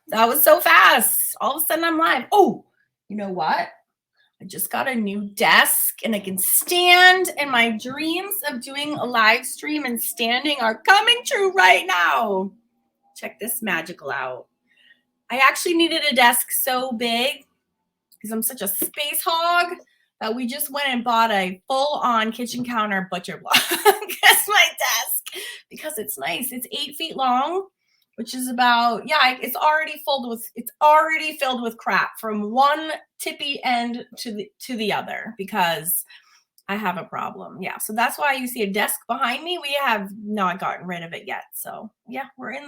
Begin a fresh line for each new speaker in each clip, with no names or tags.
That was so fast. All of a sudden I'm live. Oh, you know what? I just got a new desk and I can stand, and my dreams of doing a live stream and standing are coming true right now. Check this magical out. I actually needed a desk so big because I'm such a space hog that we just went and bought a full-on kitchen counter butcher block as my desk because it's nice. It's 8 feet long, which is about, yeah, it's already filled with crap from one tippy end to the other because I have a problem. Yeah, so that's why you see a desk behind me. We have not gotten rid of it yet. So yeah, we're in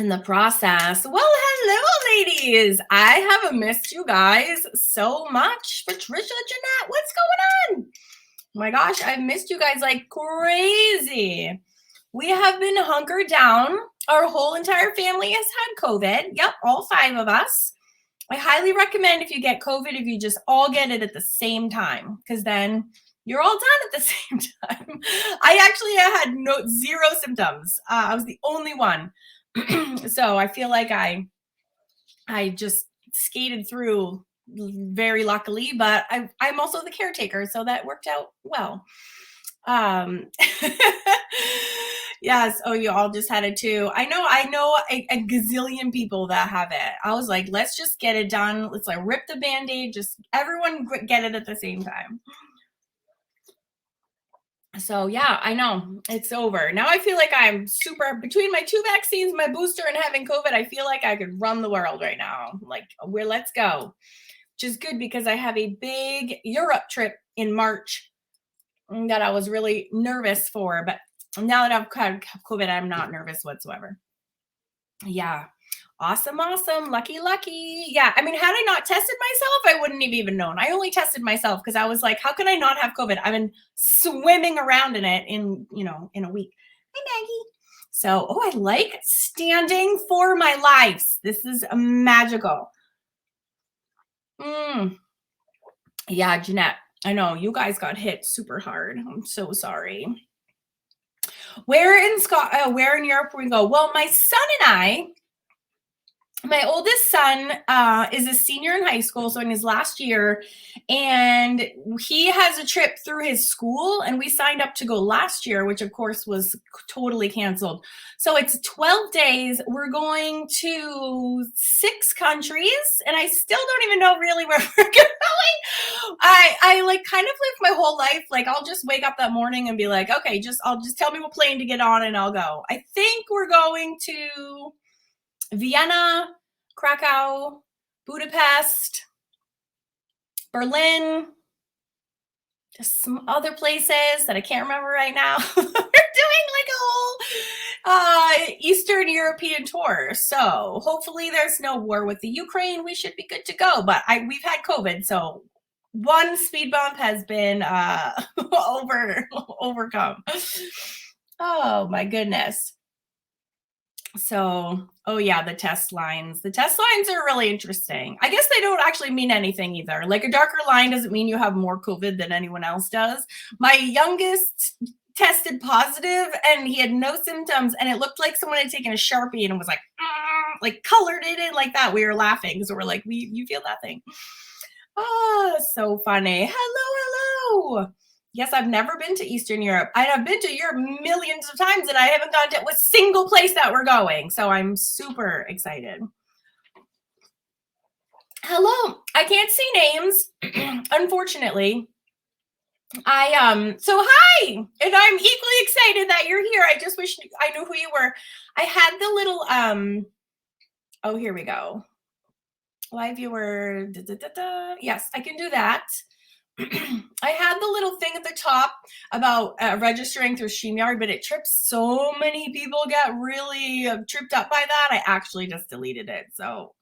the process. Well, hello, ladies. I have missed you guys so much. Patricia, Jeanette, what's going on? Oh my gosh, I've missed you guys like crazy. We have been hunkered down. Our whole entire family has had COVID. Yep, all 5 of us. I highly recommend if you get COVID, if you just all get it at the same time, because then you're all done at the same time. I actually had zero symptoms. I was the only one. So I feel like I just skated through very luckily, but I'm also the caretaker, so that worked out well. Yes. Oh, you all just had it too. I know a gazillion people that have it. I was like, let's just get it done. Let's like rip the Band-Aid, just everyone get it at the same time. So yeah, I know it's over. Now I feel like I'm super, between my 2 vaccines, my booster, and having COVID, I feel like I could run the world right now. Like, let's go. Which is good because I have a big Europe trip in March that I was really nervous for. But now that I've had COVID, I'm not nervous whatsoever. Yeah. Awesome. Lucky. Yeah. I mean, had I not tested myself, I wouldn't have even known. I only tested myself because I was like, how can I not have COVID? I've been swimming around in it in a week. Hi, Maggie. So, I like standing for my lives. This is magical. Yeah, Jeanette, I know you guys got hit super hard. I'm so sorry. Where in Europe we go? Well, my son and my oldest son is a senior in high school, so in his last year, and he has a trip through his school, and we signed up to go last year, which of course was totally canceled. So it's 12 days. We're going to 6 countries, and I still don't even know really where we're going. I like kind of live my whole life. Like I'll just wake up that morning and be like, okay, I'll just tell me what plane to get on and I'll go. I think we're going to Vienna, Krakow, Budapest, Berlin, just some other places that I can't remember right now. We're doing like a whole Eastern European tour. So hopefully there's no war with the Ukraine. We should be good to go. But we've had COVID, so one speed bump has been overcome. Oh my goodness. So, yeah, the test lines. The test lines are really interesting. I guess they don't actually mean anything either. Like a darker line doesn't mean you have more COVID than anyone else does. My youngest tested positive and he had no symptoms, and it looked like someone had taken a Sharpie and was like colored it in like that. We were laughing because we're like, you feel that thing. Oh, so funny. Hello. Yes, I've never been to Eastern Europe. I've been to Europe millions of times, and I haven't gone to a single place that we're going. So I'm super excited. Hello. I can't see names, unfortunately. So hi, and I'm equally excited that you're here. I just wish I knew who you were. I had the little oh, here we go. Live viewer. Yes, I can do that. I had the little thing at the top about registering through StreamYard, but it trips so many people get really tripped up by that. I actually just deleted it. So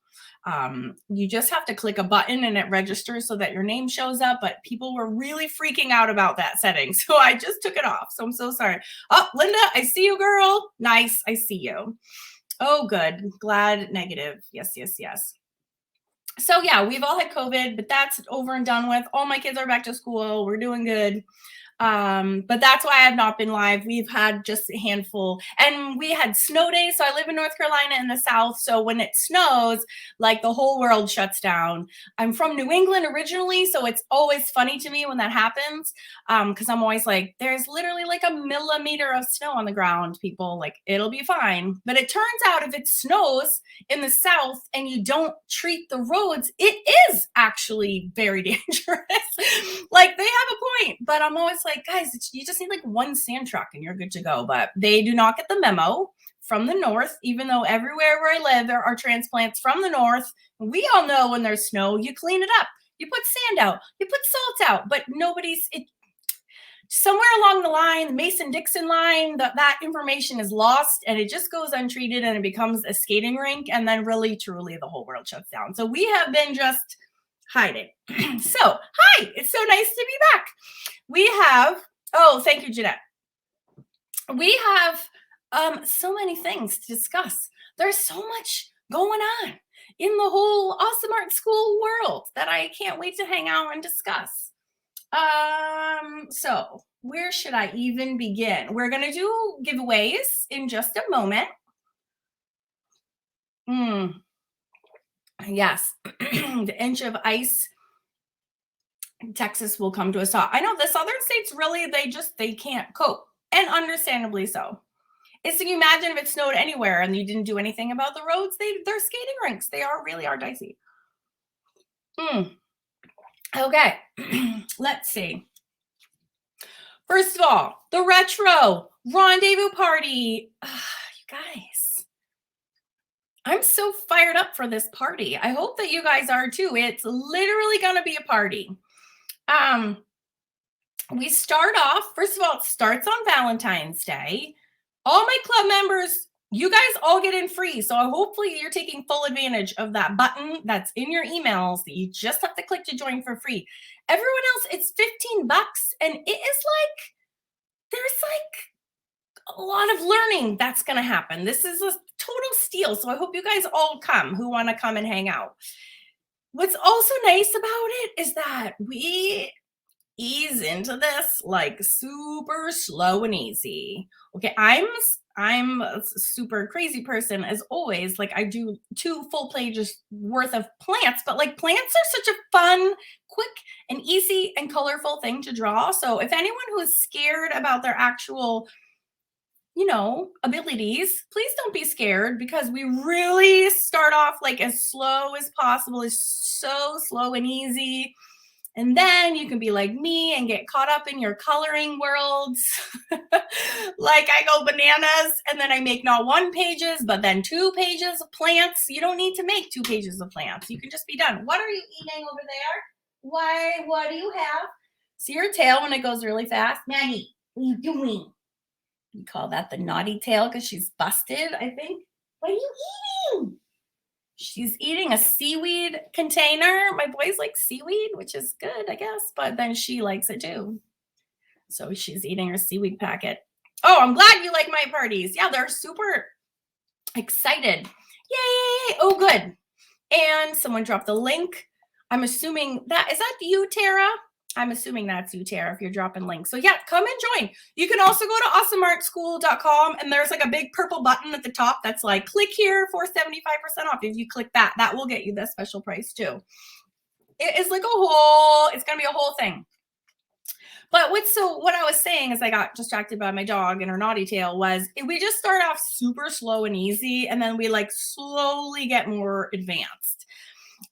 you just have to click a button and it registers so that your name shows up. But people were really freaking out about that setting. So I just took it off. So I'm so sorry. Oh, Linda, I see you, girl. Nice. I see you. Oh, good. Glad negative. Yes. So yeah, we've all had COVID, but that's over and done with. All my kids are back to school. We're doing good. But that's why I have not been live. We've had just a handful, and we had snow days. So I live in North Carolina in the South. So when it snows, like the whole world shuts down. I'm from New England originally, so it's always funny to me when that happens. Because I'm always like, there's literally like a millimeter of snow on the ground, people, like it'll be fine. But it turns out if it snows in the South and you don't treat the roads, it is actually very dangerous. Like they have a point, but I'm always like, guys, you just need like one sand truck and you're good to go. But they do not get the memo from the North, even though everywhere where I live, there are transplants from the North. We all know when there's snow, you clean it up, you put sand out, you put salt out, but somewhere along the line, the Mason-Dixon line, that information is lost and it just goes untreated and it becomes a skating rink. And then really, truly, the whole world shuts down. So we have been just hiding. So, hi, it's so nice to be back. We have, thank you, Jeanette. We have so many things to discuss. There's so much going on in the whole Awesome Art School world that I can't wait to hang out and discuss. So where should I even begin? We're going to do giveaways in just a moment. Yes. The inch of ice, Texas will come to a stop. I know the southern states really, they can't cope, and understandably so. Can you imagine if it snowed anywhere and you didn't do anything about the roads? They're skating rinks. They really are dicey. Okay. Let's see. First of all, the retro rendezvous party. You guys, I'm so fired up for this party. I hope that you guys are too. It's literally going to be a party. We start off, first of all, it starts on Valentine's Day. All my club members, you guys all get in free. So hopefully you're taking full advantage of that button that's in your emails that you just have to click to join for free. Everyone else, it's $15 and it is like, there's like a lot of learning that's going to happen. This is a total steal. So I hope you guys all come who want to come and hang out. What's also nice about it is that we ease into this like super slow and easy. Okay, I'm a super crazy person as always. Like I do 2 full pages worth of plants, but like plants are such a fun, quick and easy and colorful thing to draw. So if anyone who is scared about their actual, abilities, please don't be scared, because we really start off like as slow as possible. It's so slow and easy. And then you can be like me and get caught up in your coloring worlds. Like I go bananas and then I make not 1 pages, but then 2 pages of plants. You don't need to make 2 pages of plants. You can just be done. What are you eating over there? Why? What do you have? See your tail when it goes really fast? Maggie, what are you doing? We call that the naughty tail because she's busted, I think. What are you eating? She's eating a seaweed container. My boys like seaweed, which is good, I guess, but then she likes it too. So she's eating her seaweed packet. Oh, I'm glad you like my parties. Yeah, they're super excited. Yay! Oh, good. And someone dropped the link. I'm assuming is that you, Tara? I'm assuming that's you, Tara, if you're dropping links. So yeah, come and join. You can also go to awesomeartschool.com and there's like a big purple button at the top that's like, click here for 75% off. If you click that, that will get you the special price too. It is like it's going to be a whole thing. But what I was saying is I got distracted by my dog and her naughty tail we just start off super slow and easy. And then we like slowly get more advanced.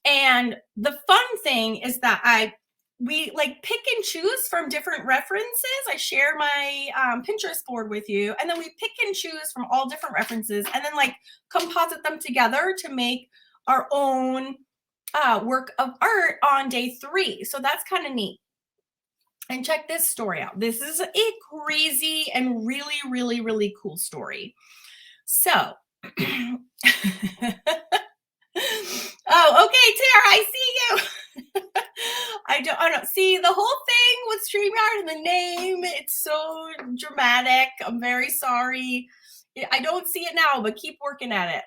And the fun thing is that we like pick and choose from different references. I share my Pinterest board with you, and then we pick and choose from all different references and then like composite them together to make our own work of art on day 3. So that's kind of neat. And check this story out. This is a crazy and really, really, really cool story. So, oh, okay, Tara, I see you. I don't see the whole thing with StreamYard and the name. It's so dramatic. I'm very sorry. I don't see it now, but keep working at it.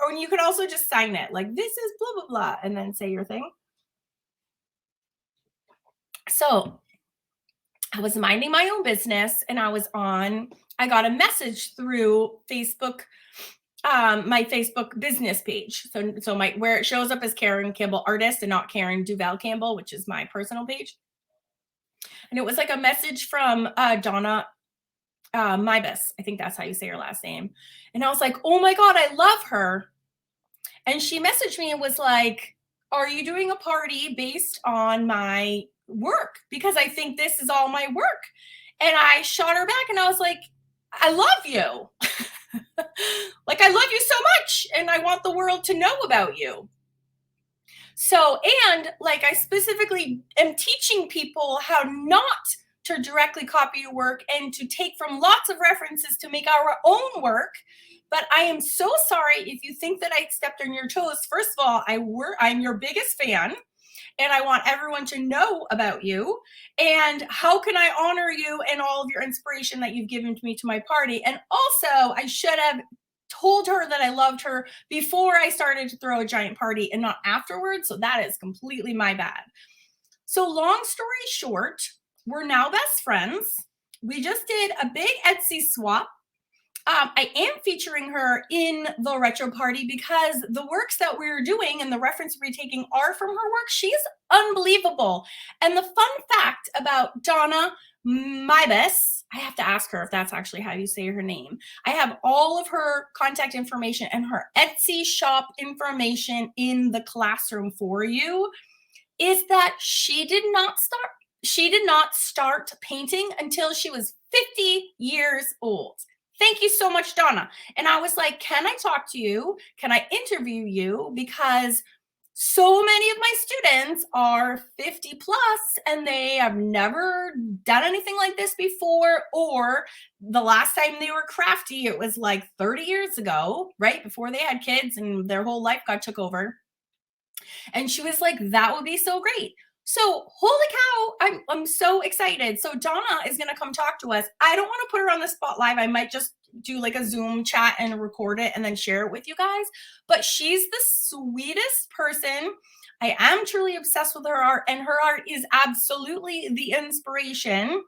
Or you could also just sign it like this is blah, blah, blah, and then say your thing. So I was minding my own business and I got a message through Facebook, my Facebook business page. So where it shows up as Karen Campbell Artist and not Karen Duval Campbell, which is my personal page. And it was like a message from Donna Mybus. I think that's how you say her last name. And I was like, oh my God, I love her. And she messaged me and was like, are you doing a party based on my work? Because I think this is all my work. And I shot her back and I was like, I love you. Like, I love you so much. And I want the world to know about you. So, and like, I specifically am teaching people how not to directly copy your work and to take from lots of references to make our own work. But I am so sorry if you think that I stepped on your toes. First of all, I'm your biggest fan and I want everyone to know about you. And how can I honor you and all of your inspiration that you've given to me to my party? And also, I should have told her that I loved her before I started to throw a giant party and not afterwards. So that is completely my bad. So long story short, we're now best friends. We just did a big Etsy swap. I am featuring her in the retro party because the works that we're doing and the reference we're taking are from her work. She's unbelievable. And the fun fact about Donna Mybus, I have to ask her if that's actually how you say her name. I have all of her contact information and her Etsy shop information in the classroom for you, is that she did not start painting until she was 50 years old. Thank you so much, Donna. And I was like, can I talk to you? Can I interview you? Because so many of my students are 50 plus and they have never done anything like this before. Or the last time they were crafty, it was like 30 years ago, right? Before they had kids and their whole life got took over. And she was like, that would be so great. So holy cow, I'm so excited. So Donna is going to come talk to us. I don't want to put her on the spot live. I might just do like a Zoom chat and record it and then share it with you guys. But she's the sweetest person. I am truly obsessed with her art, and her art is absolutely the inspiration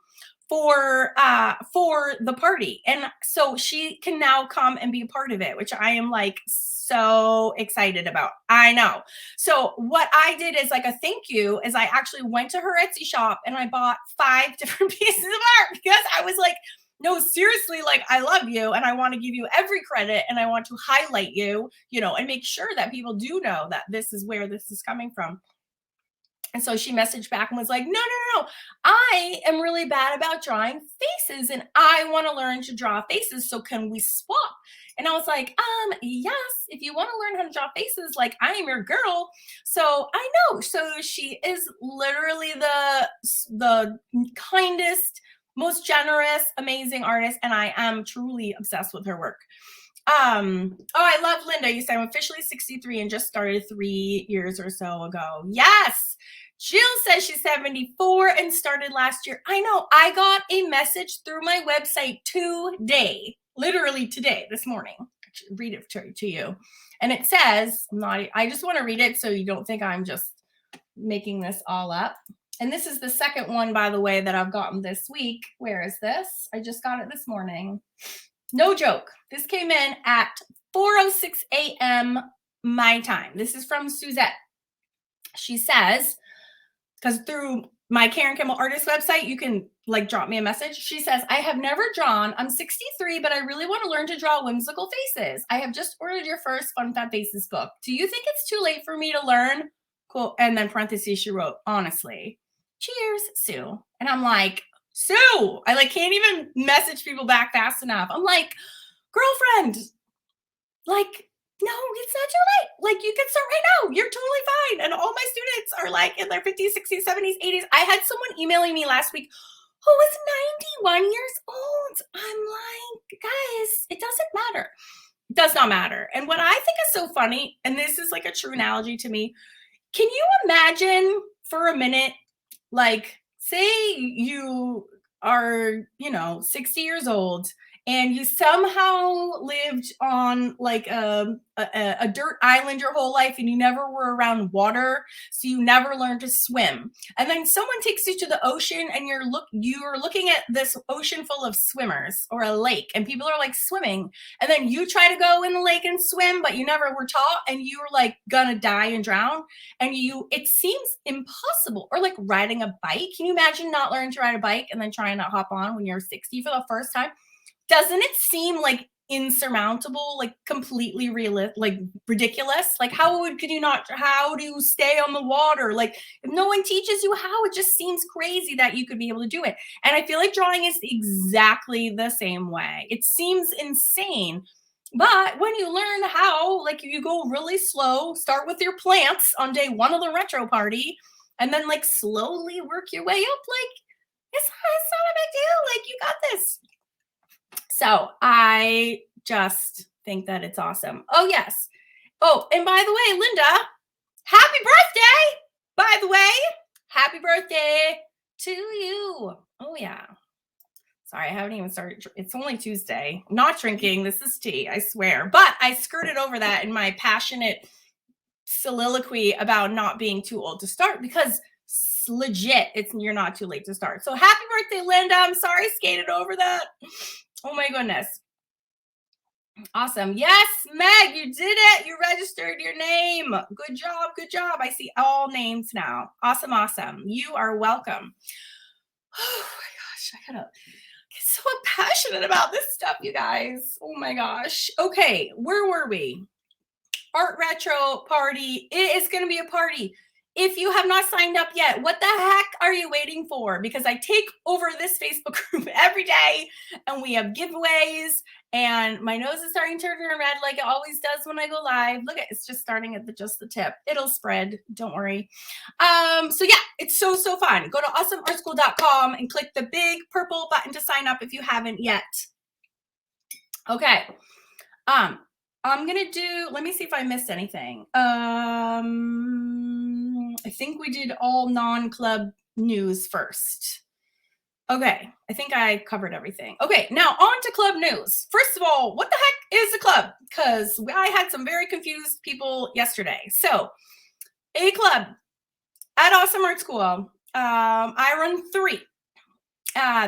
for the party. And so she can now come and be a part of it, which I am like so excited about. I know. So what I did is like a thank you is I actually went to her Etsy shop and I bought 5 different pieces of art because I was like, no, seriously, like I love you and I want to give you every credit and I want to highlight you, and make sure that people do know that this is where this is coming from. And so she messaged back and was like, no. I am really bad about drawing faces and I want to learn to draw faces. So can we swap? And I was like, yes, if you want to learn how to draw faces, like I am your girl. So I know. So she is literally the kindest, most generous, amazing artist. And I am truly obsessed with her work. I love Linda. You said I'm officially 63 and just started 3 years or so ago. Yes. Jill says she's 74 and started last year. I know. I got a message through my website today, literally today, this morning. Read it to you. And it says, I just want to read it so you don't think I'm just making this all up. And this is the second one, by the way, that I've gotten this week. Where is this? I just got it this morning. No joke. This came in at 4:06 a.m. my time. This is from Suzette. She says, because through my Karen Campbell Artist website, you can like drop me a message. She says, I have never drawn. I'm 63, but I really want to learn to draw whimsical faces. I have just ordered your first Fun Fat Faces book. Do you think it's too late for me to learn? Cool. And then parentheses, she wrote, honestly, cheers, Sue. And I'm like, Sue, I like can't even message people back fast enough. I'm like, girlfriend, like, no, it's not too late. Like, you can start right now. You're totally fine. And all my students are like in their 50s, 60s, 70s, 80s. I had someone emailing me last week who was 91 years old. I'm like, guys, it doesn't matter. It does not matter. And what I think is so funny, and this is like a true analogy to me, can you imagine for a minute, like, say you are, 60 years old and you somehow lived on like a dirt island your whole life, and you never were around water, so you never learned to swim. And then someone takes you to the ocean, and you're looking at this ocean full of swimmers, or a lake, and people are like swimming, and then you try to go in the lake and swim, but you never were taught, and you were like gonna die and drown, and it seems impossible. Or like riding a bike. Can you imagine not learning to ride a bike and then trying to hop on when you're 60 for the first time? Doesn't it seem like insurmountable, like completely real, like ridiculous? Like how do you stay on the water? Like if no one teaches you how, it just seems crazy that you could be able to do it. And I feel like drawing is exactly the same way. It seems insane. But when you learn how, like you go really slow, start with your plants on day one of the retro party, and then like slowly work your way up, like it's not a big deal. Like you got this. So I just think that it's awesome. Oh, yes. Oh, and by the way, Linda, happy birthday. By the way, happy birthday to you. Oh, yeah. Sorry, I haven't even started. It's only Tuesday. I'm not drinking. This is tea, I swear. But I skirted over that in my passionate soliloquy about not being too old to start, because legit, you're not too late to start. So happy birthday, Linda. I'm sorry I skated over that. Oh my goodness. Awesome. Yes, Meg, you did it. You registered your name. Good job. Good job. I see all names now. Awesome. Awesome. You are welcome. Oh my gosh. I gotta get so passionate about this stuff, you guys. Oh my gosh. Okay. Where were we? Art Retro Party. It is going to be a party. If you have not signed up yet, what the heck are you waiting for? Because I take over this Facebook group every day, and we have giveaways, and my nose is starting to turn red like it always does when I go live. Look, it's just starting at just the tip. It'll spread. Don't worry. So yeah, it's so fun. Go to awesomeartschool.com and click the big purple button to sign up if you haven't yet. Okay. I'm going to do, let me see if I missed anything. I think we did all non-club news first. Okay, I think I covered everything. Okay, now on to club news. First of all, what the heck is a club? Because I had some very confused people yesterday. So, a club at Awesome Art School. I run 3.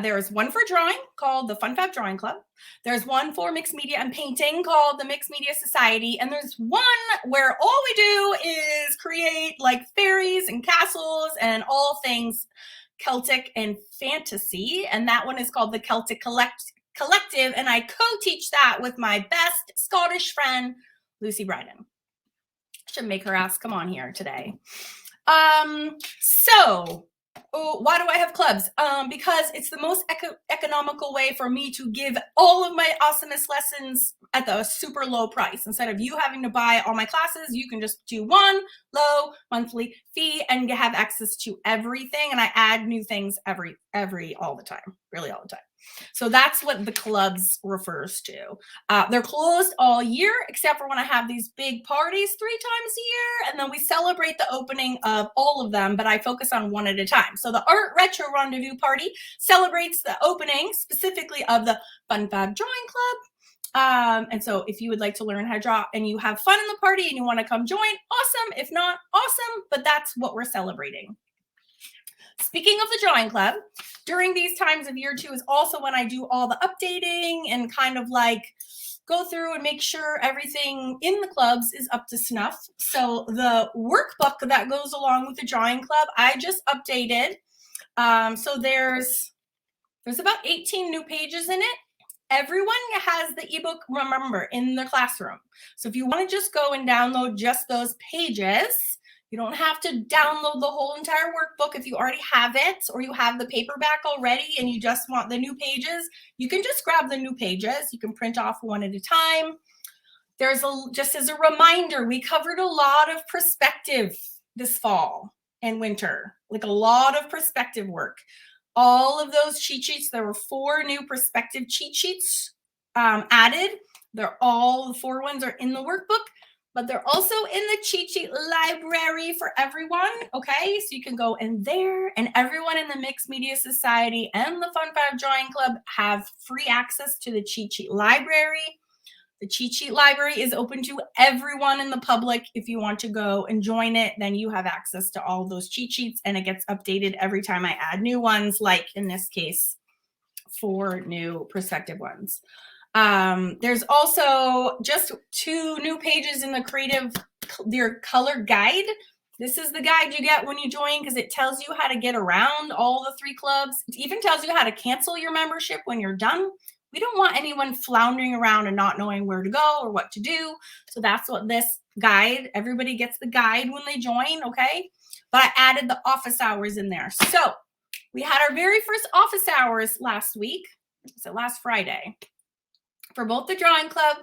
There's one for drawing called the Fun Fab Drawing Club. There's one for mixed media and painting called the Mixed Media Society. And there's one where all we do is create like fairies and castles and all things Celtic and fantasy. And that one is called the Celtic Collective. And I co-teach that with my best Scottish friend, Lucy Bryden. Should make her ass come on here today. Why do I have clubs? Because it's the most economical way for me to give all of my awesomest lessons at the super low price. Instead of you having to buy all my classes, you can just do one low monthly fee and have access to everything. And I add new things all the time, really all the time. So that's what the clubs refers to. They're closed all year, except for when I have these big parties 3 times a year. And then we celebrate the opening of all of them, but I focus on one at a time. So the Art Retro Rendezvous party celebrates the opening specifically of the Fun Fab Drawing Club. And so if you would like to learn how to draw and you have fun in the party and you want to come join, awesome. If not, awesome. But that's what we're celebrating. Speaking of the drawing club, during these times of year 2 is also when I do all the updating and kind of like go through and make sure everything in the clubs is up to snuff. So the workbook that goes along with the drawing club, I just updated. So there's about 18 new pages in it. Everyone has the ebook, remember, in the classroom. So if you want to just go and download just those pages, you don't have to download the whole entire workbook if you already have it, or you have the paperback already and you just want the new pages. You can just grab the new pages. You can print off one at a time. Just as a reminder, we covered a lot of perspective this fall and winter, like a lot of perspective work. All of those cheat sheets, there were 4 new perspective cheat sheets added. The 4 ones are in the workbook. but they're also in the cheat sheet library for everyone. Okay, so you can go in there, and everyone in the Mixed Media Society and the Fun 5 Drawing Club have free access to the cheat sheet library. The cheat sheet library is open to everyone in the public. If you want to go and join it, then you have access to all those cheat sheets, and it gets updated every time I add new ones, like in this case, 4 new prospective ones. There's also just 2 new pages in your color guide. This is the guide you get when you join, because it tells you how to get around all the 3 clubs. It even tells you how to cancel your membership when you're done. We don't want anyone floundering around and not knowing where to go or what to do. So that's what this guide, everybody gets the guide when they join, okay? But I added the office hours in there. So we had our very first office hours last week. So last Friday, for both the Drawing Club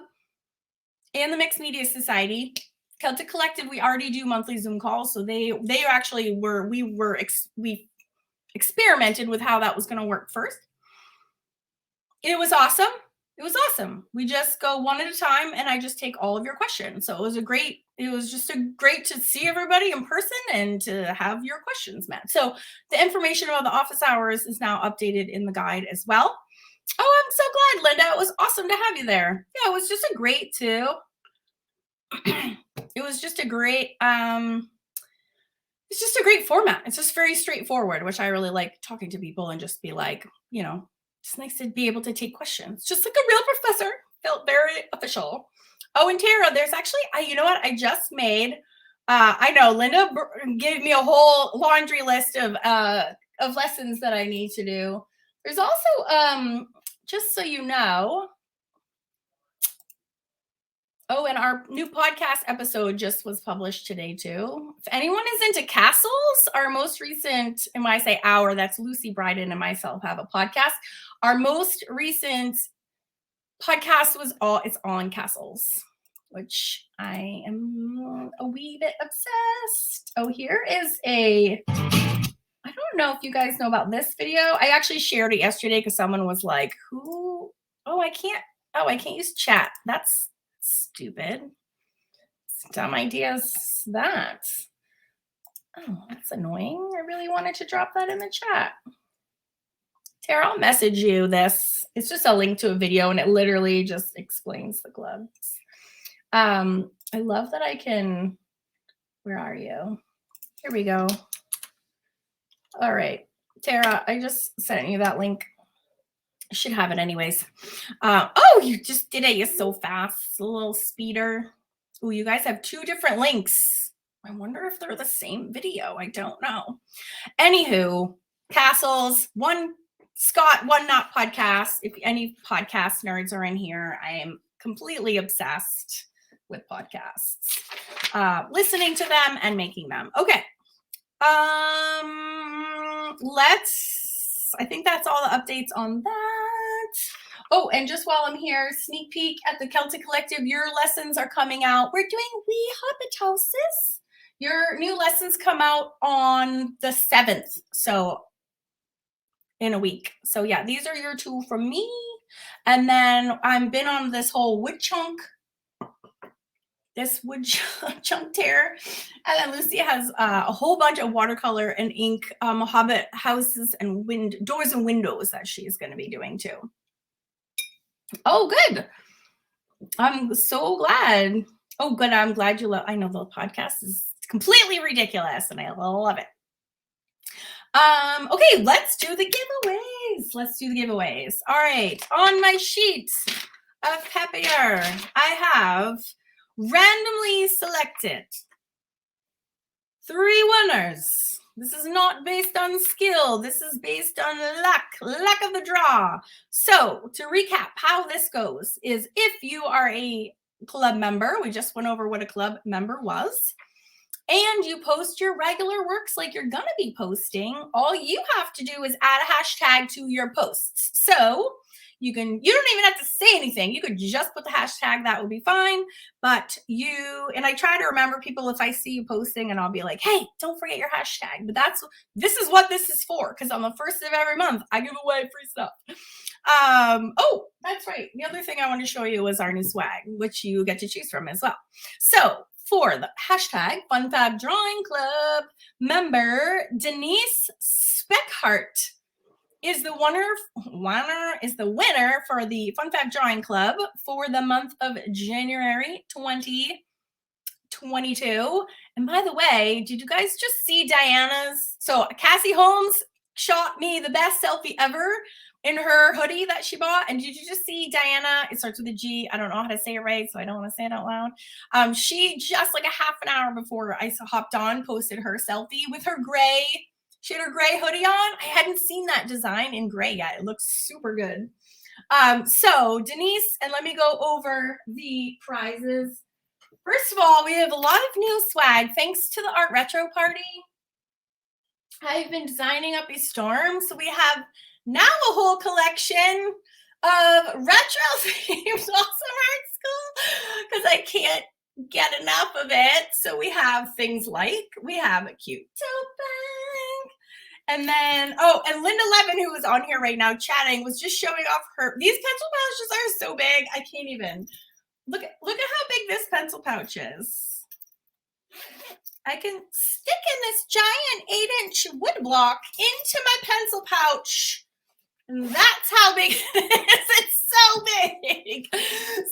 and the Mixed Media Society. Celtic Collective, we already do monthly Zoom calls. So they actually we experimented with how that was going to work first. It was awesome. It was awesome. We just go one at a time, and I just take all of your questions. So it was great to see everybody in person and to have your questions met. So the information about the office hours is now updated in the guide as well. Oh, I'm so glad, Linda. It was awesome to have you there. Yeah, it was just a great it was just a great it's just a great format. It's just very straightforward, which I really like, talking to people and just be like, it's nice to be able to take questions, just like a real professor. Felt very official. Oh, and Tara, there's actually, you know what? I just made, I know Linda gave me a whole laundry list of lessons that I need to do. There's also, just so you know, oh, and our new podcast episode just was published today too. If anyone is into castles, our most recent, and when I say our, that's Lucy Bryden and myself have a podcast. Our most recent podcast it's all in castles, which I am a wee bit obsessed. Oh, here is I don't know if you guys know about this video. I actually shared it yesterday because someone was like, I can't use chat. That's stupid. Dumb ideas that. Oh, that's annoying. I really wanted to drop that in the chat. Tara, I'll message you this. It's just a link to a video, and it literally just explains the clubs. I love that I can. Where are you? Here we go. All right, Tara, I just sent you that link. I should have it anyways. Oh, you just did it. You're so fast. A little speeder. Oh, you guys have 2 different links. I wonder if they're the same video. I don't know. Anywho, castles, one Scott, one not podcast. If any podcast nerds are in here, I am completely obsessed with podcasts, listening to them and making them. Okay. I think that's all the updates on that. Oh, and just while I'm here, sneak peek at the Celtic Collective, your lessons are coming out. We're doing wee hobbit houses. Your new lessons come out on the 7th. So in a week. So yeah, these are your 2 from me. And then I've been on this whole wood chunk tear. And then Lucy has a whole bunch of watercolor and ink hobbit houses and doors and windows that she's going to be doing too. Oh, good. I'm so glad. Oh, good. I'm glad you love. I know the podcast is completely ridiculous and I love it. Okay, let's do the giveaways. All right, on my sheet of paper, I have randomly selected 3 winners. This is not based on skill. This is based on luck of the draw. So to recap how this goes is, if you are a club member, we just went over what a club member was, and you post your regular works like you're going to be posting, all you have to do is add a hashtag to your posts. So You don't even have to say anything. You could just put the hashtag, that would be fine. But and I try to remember people if I see you posting, and I'll be like, hey, don't forget your hashtag. But this is what this is for, because on the first of every month, I give away free stuff. Oh, that's right. The other thing I want to show you is our new swag, which you get to choose from as well. So for the hashtag FunFab Drawing Club member, Denise Speckhart is the winner for the FunFab Drawing Club for the month of January 2022. And by the way, did you guys just see Diana's? So Cassie Holmes shot me the best selfie ever in her hoodie that she bought. And did you just see Diana? It starts with a G. I don't know how to say it right, so I don't want to say it out loud. She just like a half an hour before I hopped on, posted her selfie with her gray. She had her gray hoodie on. I hadn't seen that design in gray yet. It looks super good. So Denise, and let me go over the prizes. First of all, we have a lot of new swag thanks to the Art Retro Party. I've been designing up these storms. So we have now a whole collection of retro themes awesome art school, because I can't get enough of it. So we have things like, we have a cute tote bag. And then, and Linda Levin, who is on here right now chatting, was just showing off these pencil pouches are so big. I can't even, look at how big this pencil pouch is. I can stick in this giant 8-inch wood block into my pencil pouch. And that's how big it is. It's so big.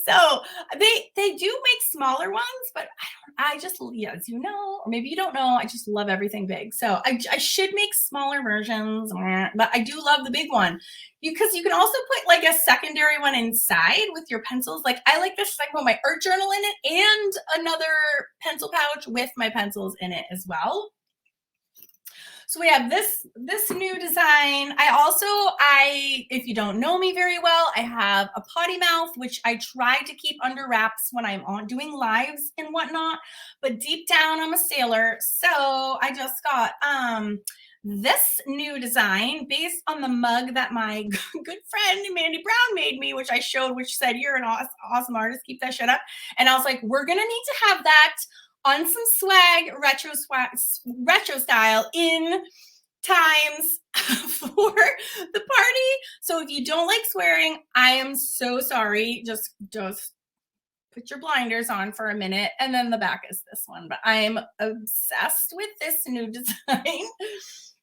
So they do make smaller ones, but I just, as you know, or maybe you don't know, I just love everything big. So I should make smaller versions, but I do love the big one. Because you can also put like a secondary one inside with your pencils. Like I like this, like, put my art journal in it and another pencil pouch with my pencils in it as well. So we have this new design. If you don't know me very well, I have a potty mouth, which I try to keep under wraps when I'm doing lives and whatnot. But deep down, I'm a sailor. So I just got this new design based on the mug that my good friend Mandy Brown made me, which I showed, which said, "You're an awesome artist. Keep that shit up." And I was like, we're going to need to have that on some swag, retro style in times for the party. So if you don't like swearing, I am so sorry. Just put your blinders on for a minute. And then the back is this one. But I am obsessed with this new design.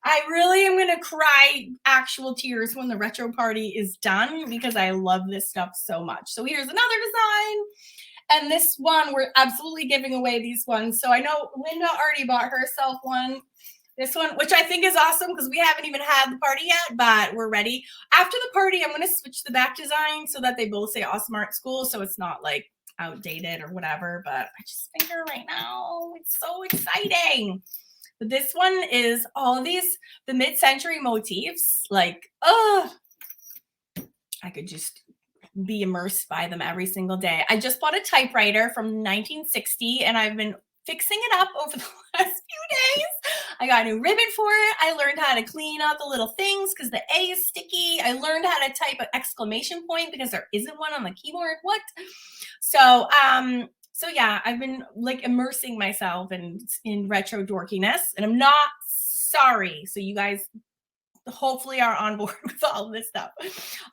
I really am going to cry actual tears when the retro party is done, because I love this stuff so much. So here's another design. And this one, we're absolutely giving away these ones. So I know Linda already bought herself one. This one, which I think is awesome, because we haven't even had the party yet, but we're ready. After the party, I'm going to switch the back design so that they both say Awesome Art School. So it's not like outdated or whatever, but I just think right now it's so exciting. But this one is all of the mid-century motifs. Like, I could just be immersed by them every single day. I just bought a typewriter from 1960, and I've been fixing it up over the last few days. I got a new ribbon for it. I learned how to clean out the little things because the A is sticky. I learned how to type an exclamation point because there isn't one on the keyboard. What? So yeah, I've been like immersing myself in retro dorkiness, and I'm not sorry. So you guys hopefully are on board with all of this stuff.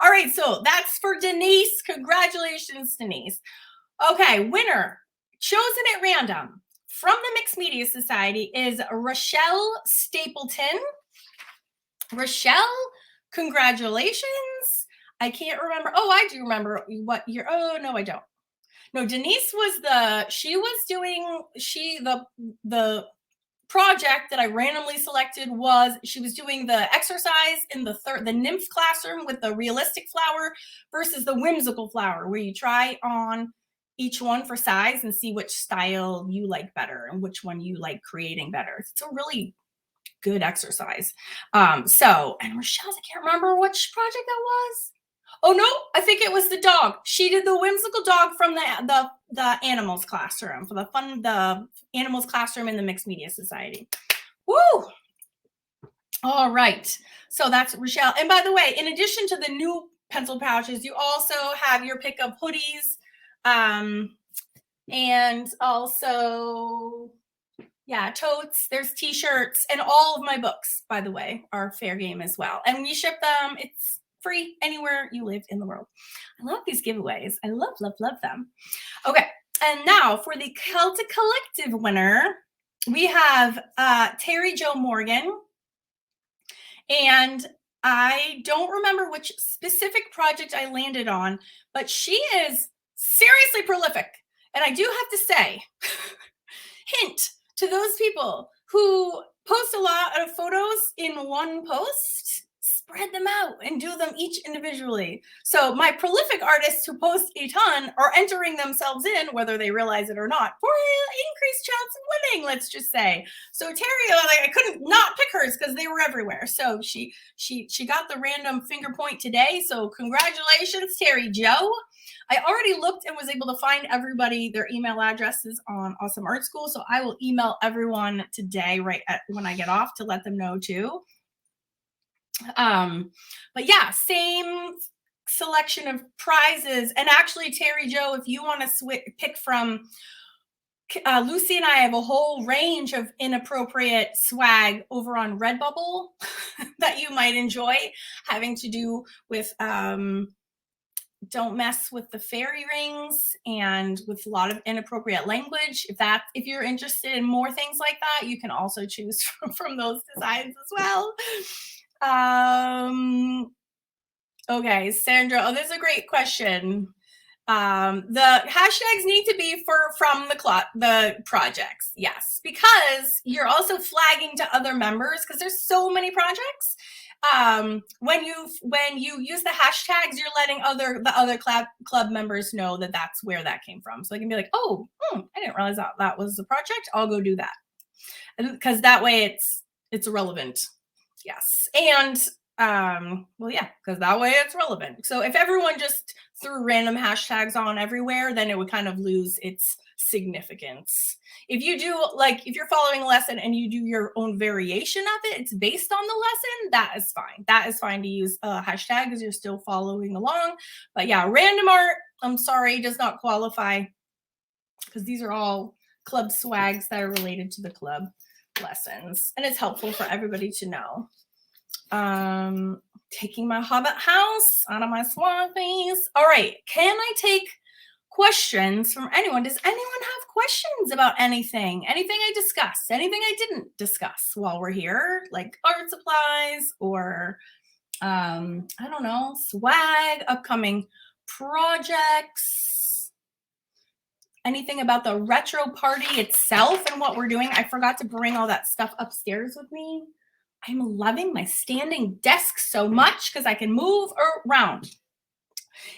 All right, so that's for Denise. Congratulations, Denise. Okay, winner chosen at random from the Mixed Media Society is Rachelle Stapleton. Rachelle, congratulations. I can't remember. Oh, I do remember what year. Oh, no, I don't. No, Denise was the project that I randomly selected was she was doing the exercise in the nymph classroom with the realistic flower versus the whimsical flower, where you try on each one for size and see which style you like better and which one you like creating better. It's a really good exercise. And Rochelle's, I can't remember which project that was. Oh no, I think it was the dog. She did the whimsical dog from the animals classroom, for the animals classroom in the Mixed Media Society. Woo! All right. So that's Rachelle. And by the way, in addition to the new pencil pouches. You also have your pick of hoodies, and also, yeah, totes. There's t-shirts, and all of my books, by the way, are fair game as well. And we ship them. It's free anywhere you live in the world. I love these giveaways. I love, love, love them. Okay, and now for the Celtic Collective winner, we have Terry Jo Morgan. And I don't remember which specific project I landed on, but she is seriously prolific. And I do have to say, hint to those people who post a lot of photos in one post, spread them out and do them each individually. So my prolific artists who post a ton are entering themselves in, whether they realize it or not, for an increased chance of winning, let's just say. So Terry, I couldn't not pick hers because they were everywhere. So she got the random finger point today. So congratulations, Terry Jo. I already looked and was able to find everybody their email addresses on Awesome Art School. So I will email everyone today when I get off to let them know too. But yeah, same selection of prizes. And actually, Terry Jo, if you want to pick from Lucy and I have a whole range of inappropriate swag over on Redbubble that you might enjoy, having to do with don't mess with the fairy rings and with a lot of inappropriate language. If you're interested in more things like that, you can also choose from those designs as well. Okay, Sandra. Oh, this is a great question. The hashtags need to be from the projects, yes, because you're also flagging to other members because there's so many projects. When you use the hashtags, you're letting the other club members know that that's where that came from. So they can be like, oh, I didn't realize that was the project. I'll go do that, because that way it's relevant. Yes, and well, yeah, because that way it's relevant. So if everyone just threw random hashtags on everywhere, then it would kind of lose its significance. If you do, if you're following a lesson and you do your own variation of it, it's based on the lesson, that is fine. That is fine to use a hashtag because you're still following along. But yeah, random art, I'm sorry, does not qualify because these are all club swags that are related to the club lessons. And it's helpful for everybody to know. Taking my Hobbit house out of my swampies. All right, can I take questions from anyone? Does anyone have questions about anything I discussed, anything I didn't discuss while we're here, like art supplies or I don't know, swag, upcoming projects, anything about the retro party itself and what we're doing? I forgot to bring all that stuff upstairs with me. I'm loving my standing desk so much because I can move around.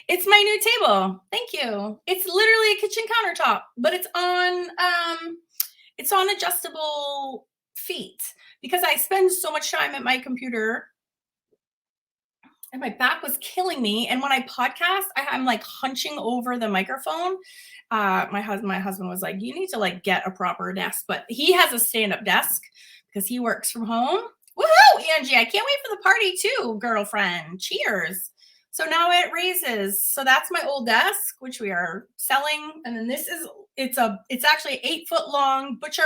It's my new table. Thank you. It's literally a kitchen countertop, but it's on adjustable feet because I spend so much time at my computer and my back was killing me. And when I podcast, I'm like hunching over the microphone. My husband was like, you need to get a proper desk, but he has a stand-up desk because he works from home. Woohoo, Angie, I can't wait for the party too, girlfriend. Cheers. So now it raises. So that's my old desk, which we are selling. And then it's actually 8-foot long butcher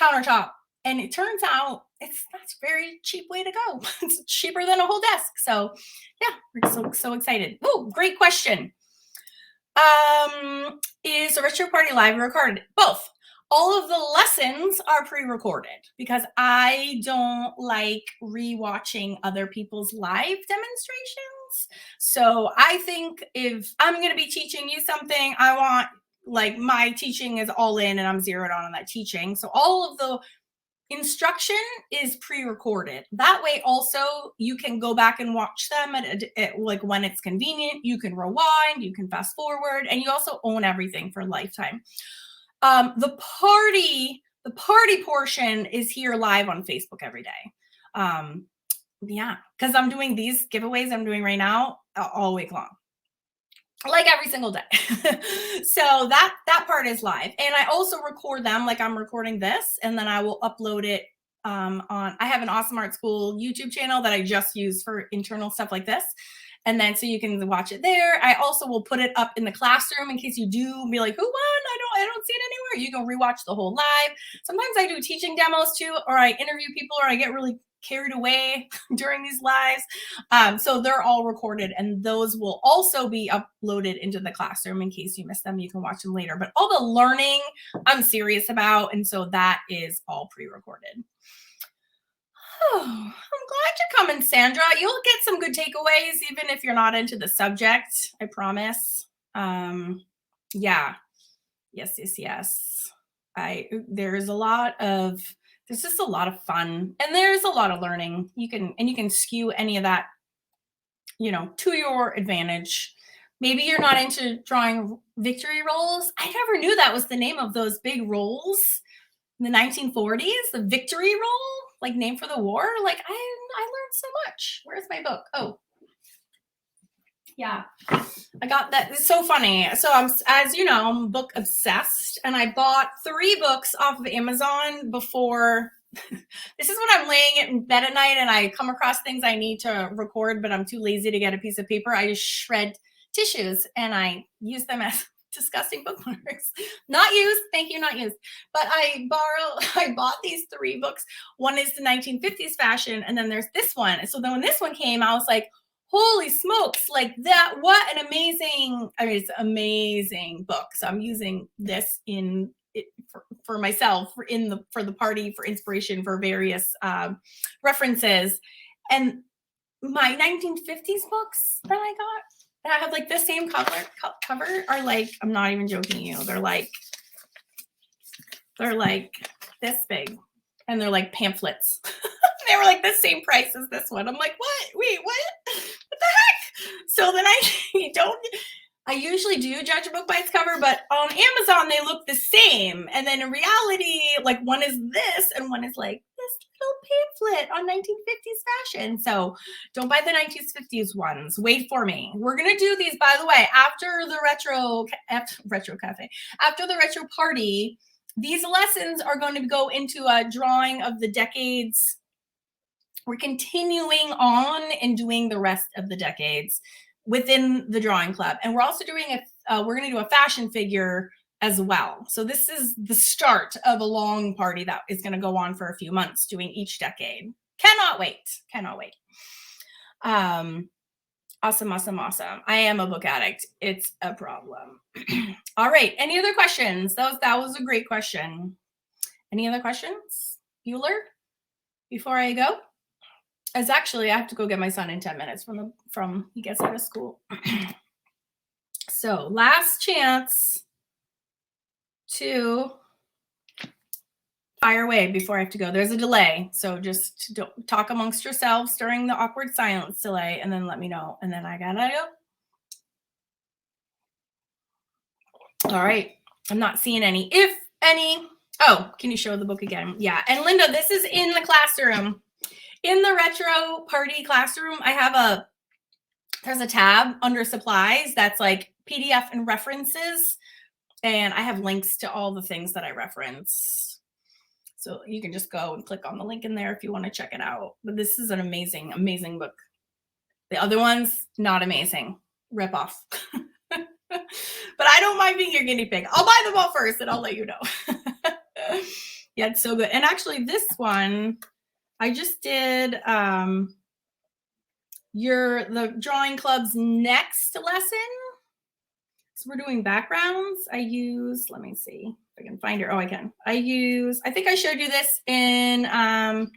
countertop. And it turns out that's a very cheap way to go. It's cheaper than a whole desk. So yeah, we're so excited. Oh, great question. Is a retro party live or recorded? Both. All of the lessons are pre-recorded because I don't like rewatching other people's live demonstrations. So I think if I'm going to be teaching you something, I want my teaching is all in and I'm zeroed on that teaching. So all of the instruction is pre-recorded. That way also you can go back and watch them at when it's convenient. You can rewind, you can fast forward, and you also own everything for a lifetime. The party portion is here live on Facebook every day. Yeah, because I'm doing these giveaways I'm doing right now all week long, every single day. So that part is live, and I also record them I'm recording this, and then I will upload it I have an Awesome Art School YouTube channel that I just use for internal stuff like this. And then so you can watch it there. I also will put it up in the classroom in case you do be like, who won? I don't see it anywhere. You can rewatch the whole live. Sometimes I do teaching demos too, or I interview people, or I get really carried away during these lives. So they're all recorded, and those will also be uploaded into the classroom in case you miss them. You can watch them later. But all the learning I'm serious about, and so that is all pre-recorded. Oh, I'm glad you're coming, Sandra. You'll get some good takeaways, even if you're not into the subject. I promise. Yeah. Yes. There's just a lot of fun, and there's a lot of learning. You can skew any of that, to your advantage. Maybe you're not into drawing victory rolls. I never knew that was the name of those big rolls in the 1940s, the victory roll, like name for the war. Like I learned so much. Where's my book? Oh, yeah, I got that. It's so funny. So as you know, I'm book obsessed, and I bought 3 books off of Amazon before. This is when I'm laying in bed at night and I come across things I need to record, but I'm too lazy to get a piece of paper. I just shred tissues and I use them as disgusting bookmarks. Not used. Thank you. Not used. But I bought these 3 books. One is the 1950s fashion, and then there's this one. So then when this one came, I was like, holy smokes, like that, what an amazing, it's an amazing book. So I'm using this for myself, for the party, for inspiration, for various references. And my 1950s books that I got, that have like the same cover are like, I'm not even joking you, they're like this big, and they're like pamphlets. They were like the same price as this one. I'm like, what? Wait, what the heck? So then I usually do judge a book by its cover, but on Amazon, they look the same. And then in reality, like one is this and one is like this little pamphlet on 1950s fashion. So don't buy the 1950s ones. Wait for me. We're going to do these, by the way, after the retro cafe, after the retro party. These lessons are going to go into a drawing of the decades. We're continuing on and doing the rest of the decades within the drawing club. And we're also doing we're going to do a fashion figure as well. So this is the start of a long party that is going to go on for a few months, doing each decade. Cannot wait. Awesome. I am a book addict. It's a problem. All right. Any other questions? That was a great question. Any other questions? Bueller, before I go? I have to go get my son in 10 minutes from he gets out of school. So last chance to fire away before I have to go. There's a delay. So just don't talk amongst yourselves during the awkward silence delay, and then let me know. And then I gotta go. All right. I'm not seeing any. If any. Oh, can you show the book again? Yeah. And Linda, this is in the classroom. In the retro party classroom, there's a tab under supplies that's like PDF and references. And I have links to all the things that I reference. So you can just go and click on the link in there if you want to check it out. But this is an amazing, amazing book. The other ones, not amazing. Rip off. But I don't mind being your guinea pig. I'll buy them all first and I'll let you know. Yeah, it's so good. And actually this one, I just did the drawing club's next lesson. So we're doing backgrounds. Let me see if I can find her. Oh, I can. I think I showed you this in the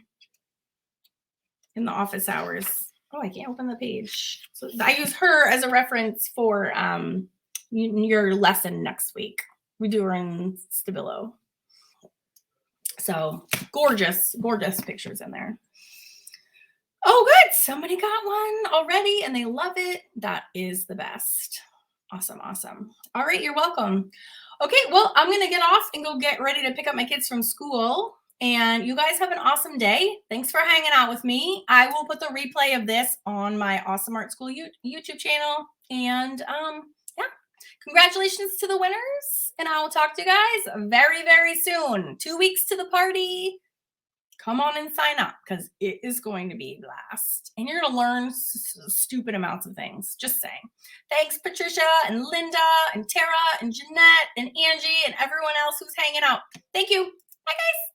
office hours. Oh, I can't open the page. So I use her as a reference for your lesson next week. We do her in Stabilo. So gorgeous pictures in there. Oh, good. Somebody got one already and they love it. That is the best. Awesome. All right. You're welcome. Okay. Well, I'm going to get off and go get ready to pick up my kids from school. And you guys have an awesome day. Thanks for hanging out with me. I will put the replay of this on my Awesome Art School YouTube channel. And yeah, congratulations to the winners. And I will talk to you guys very, very soon. 2 weeks to the party. come on and sign up because it is going to be a blast. And you're going to learn stupid amounts of things. Just saying. Thanks, Patricia and Linda and Tara and Jeanette and Angie and everyone else who's hanging out. Thank you. Bye, guys.